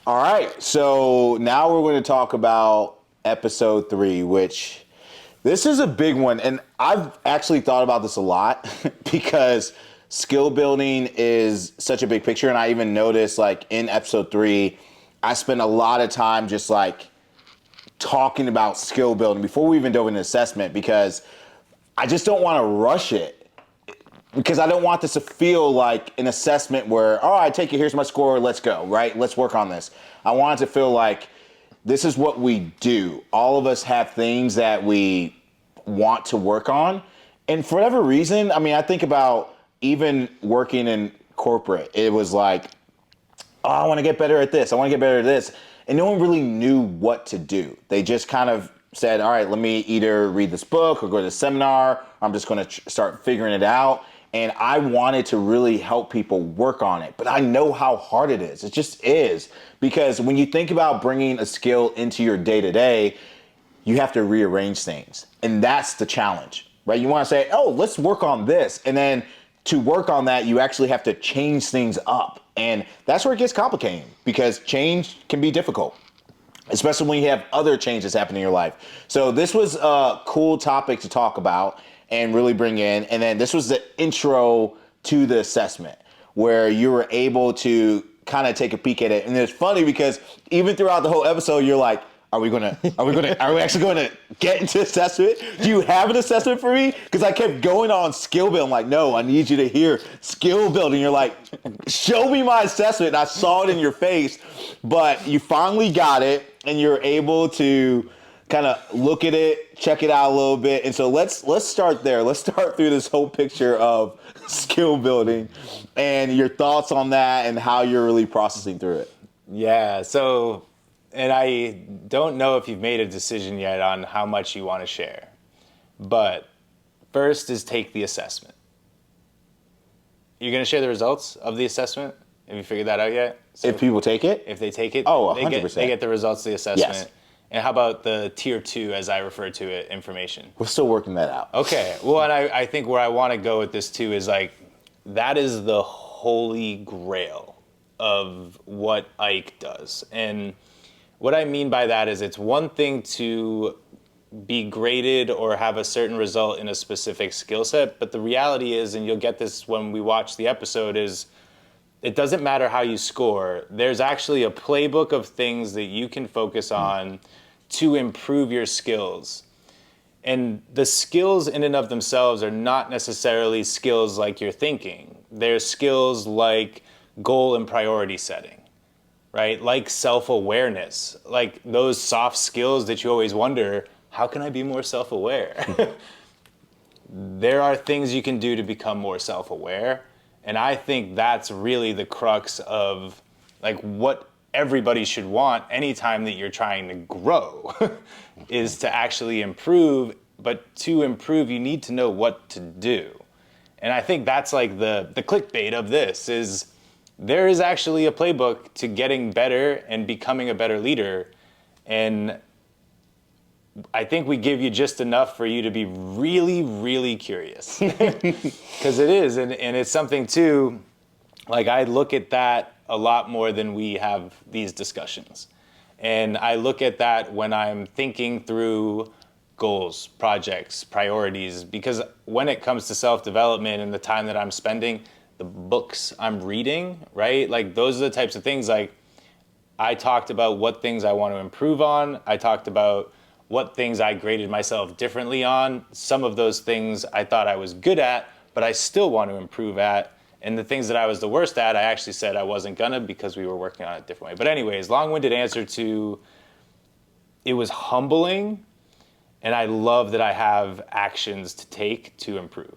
All right, so now we're going to talk about episode 3, which this is a big one. And I've actually thought about this a lot because skill building is such a big picture. And I even noticed, like, in episode 3, I spent a lot of time just like talking about skill building before we even dove into assessment because I just don't want to rush it. Because I don't want this to feel like an assessment where, all right, take it, here's my score, let's go, right? Let's work on this. I want it to feel like this is what we do. All of us have things that we want to work on. And for whatever reason, I mean, I think about even working in corporate, it was like, oh, I want to get better at this. I want to get better at this. And no one really knew what to do. They just kind of said, all right, let me either read this book or go to the seminar. Or I'm just going to start figuring it out. And I wanted to really help people work on it. But I know how hard it is. It just is. Because when you think about bringing a skill into your day-to-day, you have to rearrange things. And that's the challenge, right? You want to say, oh, let's work on this. And then to work on that, you actually have to change things up. And that's where it gets complicated because change can be difficult, especially when you have other changes happening in your life. So this was a cool topic to talk about and really bring in. And then this was the intro to the assessment where you were able to kind of take a peek at it. And it's funny because even throughout the whole episode, you're like, are we actually going to get into assessment? Do you have an assessment for me? Because I kept going on skill building. I'm like, no, I need you to hear skill building. You're like, show me my assessment. And I saw it in your face, but you finally got it and you're able to kind of look at it, check it out a little bit. And so let's start there. Let's start through this whole picture of skill building and your thoughts on that and how you're really processing through it. Yeah, so, and I don't know if you've made a decision yet on how much you want to share. But first is take the assessment. You're going to share the results of the assessment? Have you figured that out yet? So if people take it? If they take it, oh, 100%. They get the results of the assessment. Yes. And how about the tier 2, as I refer to it, information? We're still working that out. Okay. Well, and I think where I want to go with this too is like, that is the holy grail of what Ike does. And what I mean by that is it's one thing to be graded or have a certain result in a specific skill set, but the reality is, and you'll get this when we watch the episode, is it doesn't matter how you score. There's actually a playbook of things that you can focus on to improve your skills. And the skills in and of themselves are not necessarily skills like you're thinking. They're skills like goal and priority setting, right? Like self-awareness, like those soft skills that you always wonder, how can I be more self-aware? There are things you can do to become more self-aware. And I think that's really the crux of like what everybody should want anytime that you're trying to grow is to actually improve. But to improve, you need to know what to do. And I think that's like the clickbait of this is there is actually a playbook to getting better and becoming a better leader. And I think we give you just enough for you to be really, really curious. Because it is, and it's something too, like I look at that a lot more than we have these discussions. And I look at that when I'm thinking through goals, projects, priorities, because when it comes to self-development and the time that I'm spending, the books I'm reading, right? Like those are the types of things like I talked about what things I want to improve on. I talked about what things I graded myself differently on. Some of those things I thought I was good at, but I still want to improve at. And the things that I was the worst at, I actually said I wasn't gonna because we were working on it a different way. But anyways, long-winded answer to, it was humbling, and I love that I have actions to take to improve.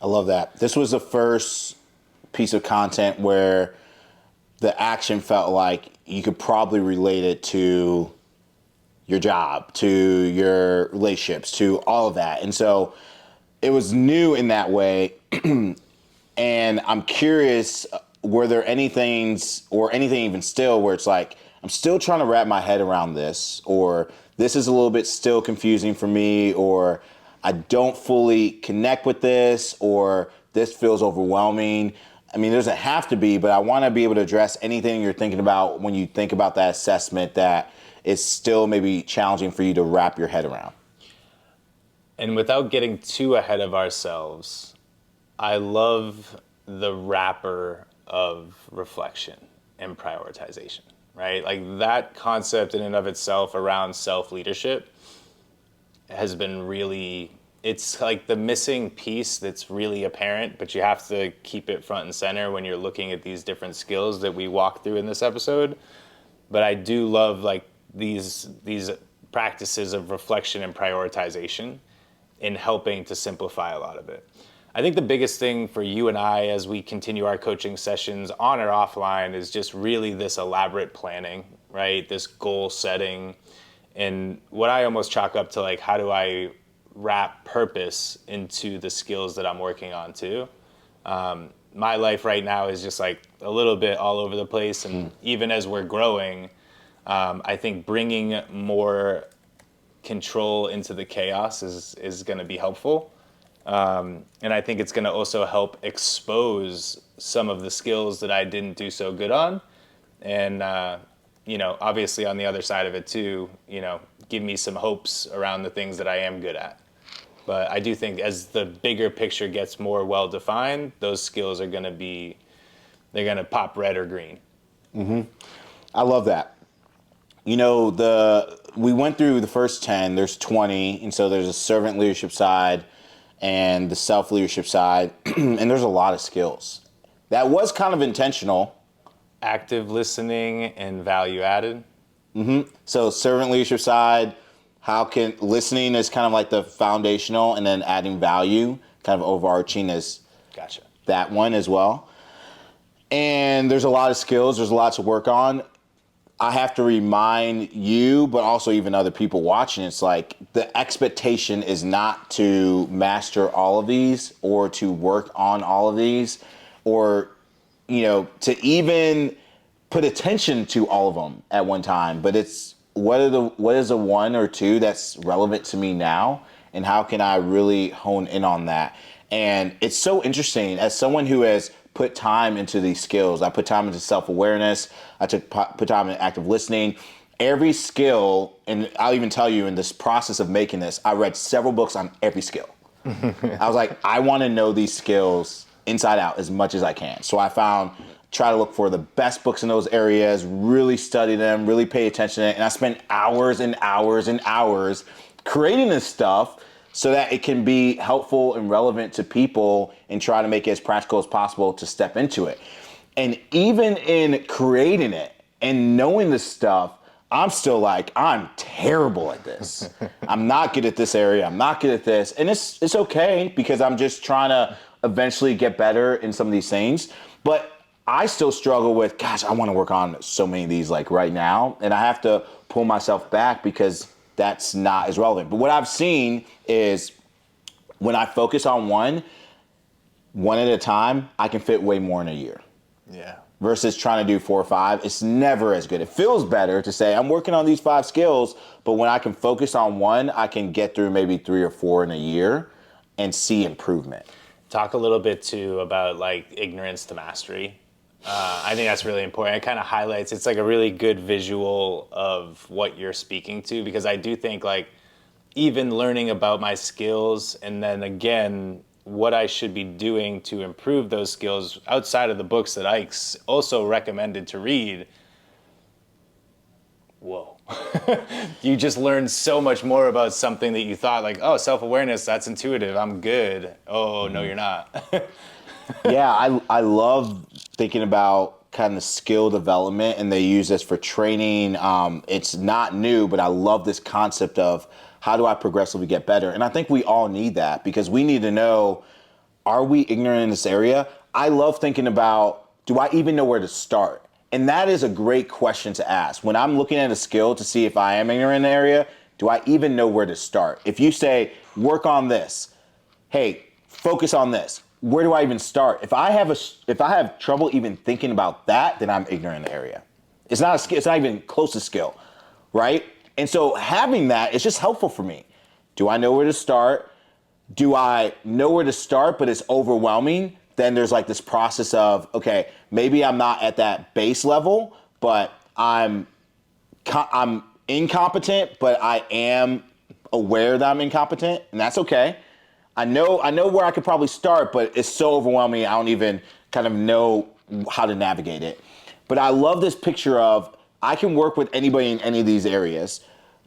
I love that. This was the first piece of content where the action felt like you could probably relate it to your job, to your relationships, to all of that. And so it was new in that way. And I'm curious, were there any things or anything even still where it's like, I'm still trying to wrap my head around this, or this is a little bit still confusing for me, or I don't fully connect with this, or this feels overwhelming. I mean, there doesn't have to be, but I want to be able to address anything you're thinking about when you think about that assessment that is still maybe challenging for you to wrap your head around. And without getting too ahead of ourselves, I love the wrapper of reflection and prioritization, right? Like that concept in and of itself around self-leadership has been really, it's like the missing piece that's really apparent, but you have to keep it front and center when you're looking at these different skills that we walk through in this episode. But I do love like these practices of reflection and prioritization in helping to simplify a lot of it. I think the biggest thing for you and I as we continue our coaching sessions on or offline is just really this elaborate planning, right? This goal setting, and what I almost chalk up to like, how do I wrap purpose into the skills that I'm working on too? My life right now is just like a little bit all over the place, and even as we're growing, I think bringing more control into the chaos is going to be helpful. And I think it's going to also help expose some of the skills that I didn't do so good on. And, obviously on the other side of it too, give me some hopes around the things that I am good at. But I do think as the bigger picture gets more well-defined, those skills are going to they're going to pop red or green. Mm-hmm. I love that. We went through the first 10, there's 20, and so there's a servant leadership side and the self-leadership side, and there's a lot of skills. That was kind of intentional. Active listening and value added. Mm-hmm. So servant leadership side, listening is kind of like the foundational, and then adding value, kind of overarching is Gotcha. That one as well. And there's a lot of skills, there's a lot to work on. I have to remind you, but also even other people watching, it's like the expectation is not to master all of these or to work on all of these or, to even put attention to all of them at one time. But it's what is the one or two that's relevant to me now, and how can I really hone in on that? And it's so interesting as someone who has put time into these skills. I put time into self-awareness. I put time into active listening. Every skill, and I'll even tell you in this process of making this, I read several books on every skill. I was like, I want to know these skills inside out as much as I can. So I try to look for the best books in those areas, really study them, really pay attention to it. And I spent hours and hours and hours creating this stuff so that it can be helpful and relevant to people and try to make it as practical as possible to step into it. And even in creating it and knowing this stuff, I'm still like, I'm terrible at this. I'm not good at this area. I'm not good at this. And it's okay because I'm just trying to eventually get better in some of these things. But I still struggle with, gosh, I want to work on so many of these like right now. And I have to pull myself back because that's not as relevant. But what I've seen is when I focus on one at a time, I can fit way more in a year. Yeah. Versus trying to do 4 or 5, it's never as good. It feels better to say, I'm working on these 5 skills, but when I can focus on one, I can get through maybe 3 or 4 in a year and see improvement. Talk a little bit too about like ignorance to mastery. I think that's really important. It kind of highlights, it's like a really good visual of what you're speaking to, because I do think like even learning about my skills and then again, what I should be doing to improve those skills outside of the books that Ike's also recommended to read. Whoa. You just learned so much more about something that you thought like, oh, self-awareness, that's intuitive, I'm good. Oh, no, you're not. Yeah, I love thinking about kind of skill development, and they use this for training. It's not new, but I love this concept of how do I progressively get better? And I think we all need that because we need to know, are we ignorant in this area? I love thinking about, do I even know where to start? And that is a great question to ask. When I'm looking at a skill to see if I am ignorant in the area, do I even know where to start? If you say, work on this, hey, focus on this, where do I even start? If I have trouble even thinking about that, then I'm ignorant in the area. It's not a skill, it's not even close to skill, right? And so having that is just helpful for me. Do I know where to start? Do I know where to start, but it's overwhelming? then there's like this process of, okay, maybe I'm not at that base level, but I'm incompetent, but I am aware that I'm incompetent, and that's okay. I know where I could probably start, but it's so overwhelming, I don't even kind of know how to navigate it. But I love this picture of I can work with anybody in any of these areas.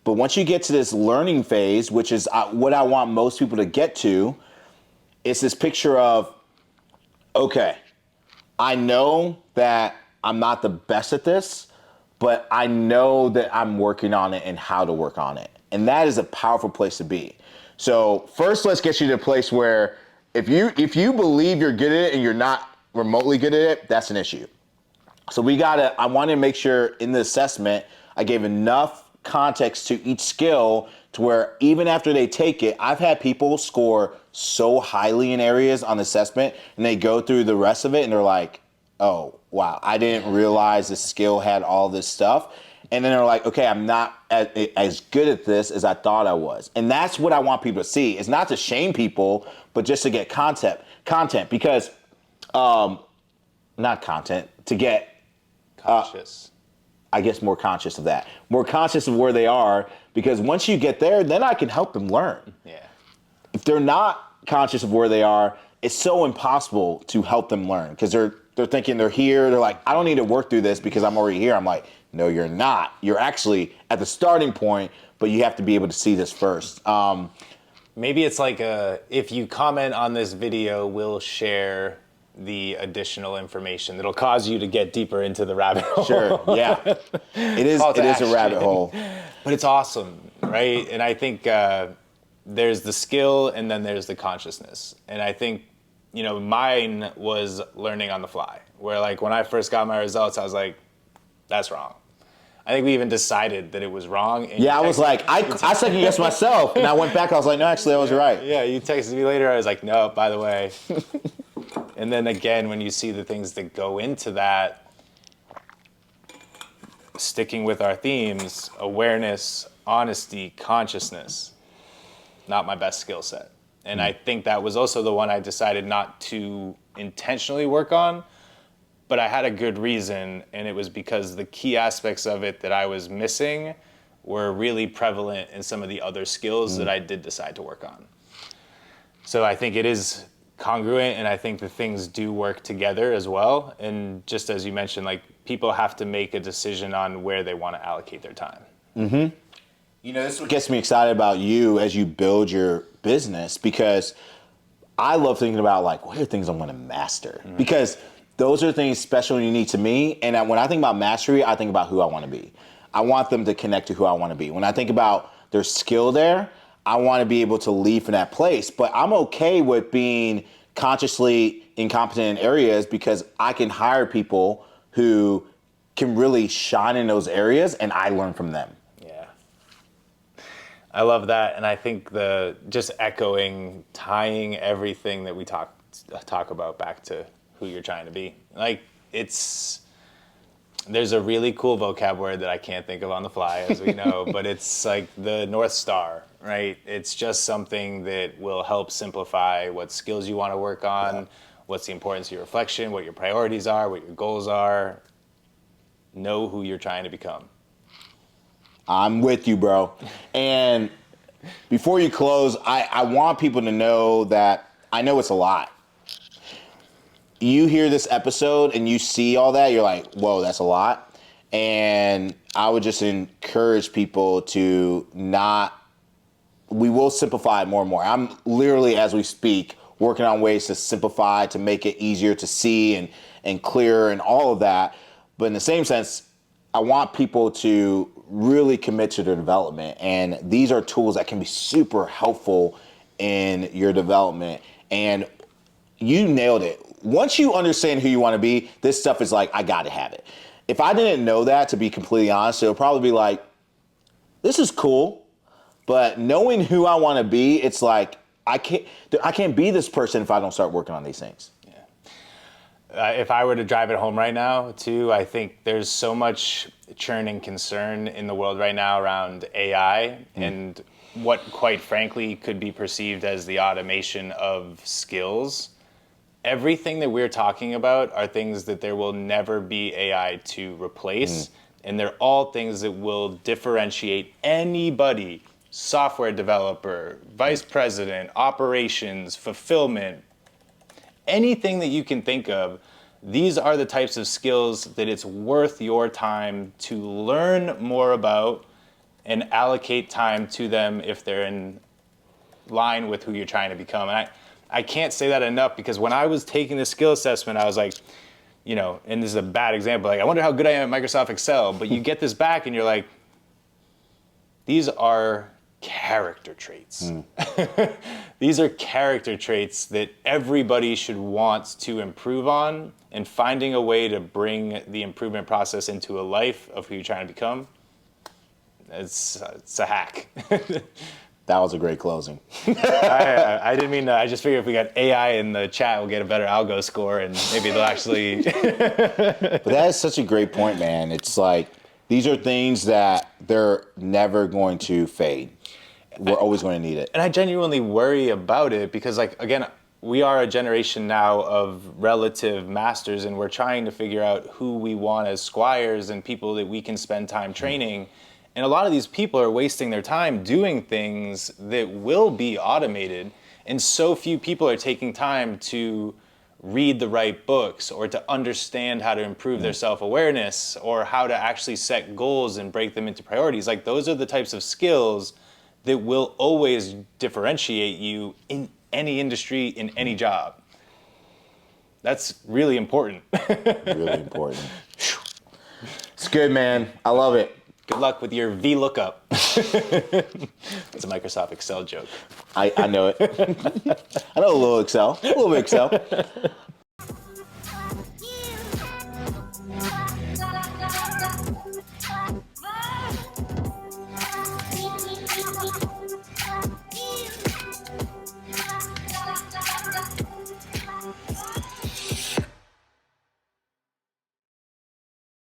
But once you get to this learning phase, which is what I want most people to get to, it's this picture of, okay, I know that I'm not the best at this, but I know that I'm working on it and how to work on it. And that is a powerful place to be. So first, let's get you to a place where if you believe you're good at it and you're not remotely good at it, that's an issue. So I want to make sure in the assessment, I gave enough context to each skill to where even after they take it, I've had people score so highly in areas on the assessment and they go through the rest of it and they're like, oh, wow, I didn't realize this skill had all this stuff. And then they're like, okay, I'm not as good at this as I thought I was. And that's what I want people to see. It's not to shame people, but just to get content because, not content, to get Conscious. I guess more conscious of that, more conscious of where they are, because once you get there, then I can help them learn. Yeah. If they're not conscious of where they are, it's so impossible to help them learn because they're thinking they're here. They're like, I don't need to work through this because I'm already here. I'm like, no, you're not. You're actually at the starting point, but you have to be able to see this first. Maybe it's like if you comment on this video, we'll share the additional information that'll cause you to get deeper into the rabbit hole. Sure, yeah. It is a rabbit hole. But it's awesome, right? And I think there's the skill and then there's the consciousness. And I think, mine was learning on the fly, where like when I first got my results, I was like, that's wrong. I think we even decided that it was wrong. And yeah, I was like, I second guessed myself. And I went back, I was like, no, actually, I was right. Yeah, you texted me later, I was like, no, by the way. And then again, when you see the things that go into that, sticking with our themes, awareness, honesty, consciousness, not my best skill set. And I think that was also the one I decided not to intentionally work on, but I had a good reason, and it was because the key aspects of it that I was missing were really prevalent in some of the other skills that I did decide to work on. So I think it is congruent, and I think the things do work together as well. And just as you mentioned, like people have to make a decision on where they want to allocate their time. Mm-hmm. This is what gets me excited about you as you build your business, because I love thinking about like, what are things I'm going to master? Mm-hmm. Because those are things special and unique to me. And when I think about mastery, I think about who I want to be. I want them to connect to who I want to be. When I think about their skill there, I want to be able to lead from that place, but I'm okay with being consciously incompetent in areas because I can hire people who can really shine in those areas and I learn from them. Yeah. I love that. And I think just tying everything that we talk about back to who you're trying to be. Like there's a really cool vocab word that I can't think of on the fly, as we know, but it's like the North Star, right? It's just something that will help simplify what skills you want to work on, what's the importance of your reflection, what your priorities are, what your goals are. Know who you're trying to become. I'm with you, bro. And before you close, I want people to know that I know it's a lot. You hear this episode and you see all that, you're like, whoa, that's a lot. And I would just encourage people to we will simplify it more and more. I'm literally, as we speak, working on ways to simplify, to make it easier to see and clearer and all of that. But in the same sense, I want people to really commit to their development. And these are tools that can be super helpful in your development. And you nailed it. Once you understand who you want to be, this stuff is like, I got to have it. If I didn't know that, to be completely honest, it would probably be like, this is cool. But knowing who I want to be, it's like, I can't be this person if I don't start working on these things. Yeah. If I were to drive it home right now, too, I think there's so much churn and concern in the world right now around AI and what, quite frankly, could be perceived as the automation of skills. everything that we're talking about are things that there will never be AI to replace. And they're all things that will differentiate anybody, software developer, vice president, operations, fulfillment, anything that you can think of. These are the types of skills that it's worth your time to learn more about and allocate time to them if they're in line with who you're trying to become. And I can't say that enough, because when I was taking the skill assessment, I was like, you know, and this is a bad example, like, I wonder how good I am at Microsoft Excel, but you get this back and you're like, these are character traits. These are character traits that everybody should want to improve on, and finding a way to bring the improvement process into a life of who you're trying to become, it's a hack. That was a great closing. I didn't mean to. I just figured if we got AI in the chat, we'll get a better algo score, and maybe they'll actually. But that is such a great point, man. It's like, these are things that they're never going to fade. We're always going to need it. And I genuinely worry about it because, like, again, we are a generation now of relative masters, and we're trying to figure out who we want as squires and people that we can spend time training. And a lot of these people are wasting their time doing things that will be automated, and so few people are taking time to read the right books or to understand how to improve their self-awareness or how to actually set goals and break them into priorities. Like, those are the types of skills that will always differentiate you in any industry, in any job. That's really important. Really important. It's good, man. I love it. Good luck with your VLOOKUP. It's a Microsoft Excel joke. I know it. I know a little Excel. A little bit Excel.